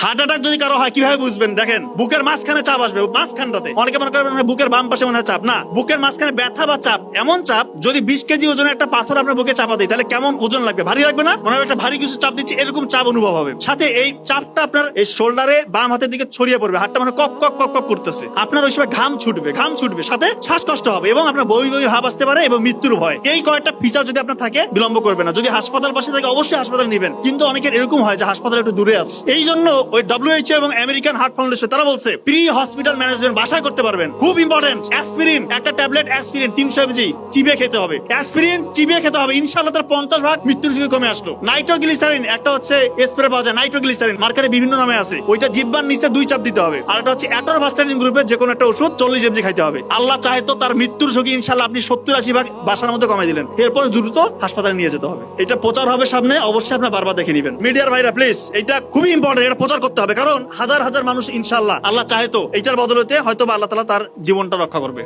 Heart attack যদি কারো হয় কিভাবে বুঝবেন? দেখেন, বুকের মাঝখানে চাপ আসবে, মাঝখানটাতে। অনেকে মনে করেন বুকের বাম পাশে মনে হয় চাপ, না, বুকের মাঝখানে ব্যথা বা চাপ। এমন চাপ, যদি 20 কেজি ওজনের একটা পাথর আপনার বুকে চাপা দেয়, তাহলে কেমন ওজন লাগবে? ভারী লাগবে না? মনে হয় একটা ভারী কিছু চাপ দিচ্ছে, এরকম চাপ অনুভব হবে। সাথে এই চাপটা আপনার এই শোল্ডারে বাম হাতের দিকে ছড়িয়ে পড়বে, হাতটা মানে কপ কপ কপ কপ করতেছে। আপনার ওই সময় ঘাম ছুটবে, সাথে শ্বাসকষ্ট হবে এবং আপনার বমি বমি ভাব আসতে পারে এবং মৃত্যুর ভয়। এই কয়েকটা ফিচার যদি আপনার থাকে, বিলম্ব করবে না। যদি হাসপাতাল পাশে থাকে, অবশ্যই হাসপাতাল নেবেন। কিন্তু অনেকের এরকম হয় যে হাসপাতাল একটু দূরে আছে। এই জন্য ওই WHO এবং আমেরিকান হার্ট ফাউন্ডেশন তারা বলছে প্রি হসপিটাল ম্যানেজমেন্ট বাসায় করতে পারবেন। খুব ইম্পর্টেন্ট। অ্যাসপিরিন, একটা ট্যাবলেট অ্যাসপিরিন 300 mg চিবিয়ে খেতে হবে। অ্যাসপিরিন চিবিয়ে খেতে হবে, ইনশাআল্লাহ তার 50% মৃত্যুর ঝুঁকি কমে আসলো। নাইট্রোগ্লিসারিন, একটা হচ্ছে স্প্রে পাওয়া যায় নাইট্রোগ্লিসারিন, মার্কেটে বিভিন্ন নামে আছে। ওইটা জিহ্বার নিচে 2 চাপ দিতে হবে। আর এটা হচ্ছে অ্যাটরভাস্টাটিন গ্রুপের যে কোনো একটা ওষুধ 40 mg খাইতে হবে। আল্লাহ চাহে তো তার মৃত্যুর ঝুঁকি ইনশাআল্লাহ আপনি 70-80% বাসার মধ্যে কমাই দিলেন। এরপর দ্রুত হাসপাতালে নিয়ে যেতে হবে। এটা প্রচার হবে সামনে, অবশ্যই আপনারা বারবার দেখে নেবেন। মিডিয়ার ভাইরা প্লিজ, এটা খুবই ইম্পর্টেন্ট, এটা প্রচার করতে হবে। কারণ হাজার হাজার মানুষ ইনশাআল্লাহ, আল্লাহ চাহে তো এইটার বদলতে হয়তো বা আল্লাহ তাআলা তার জীবনটা রক্ষা করবে।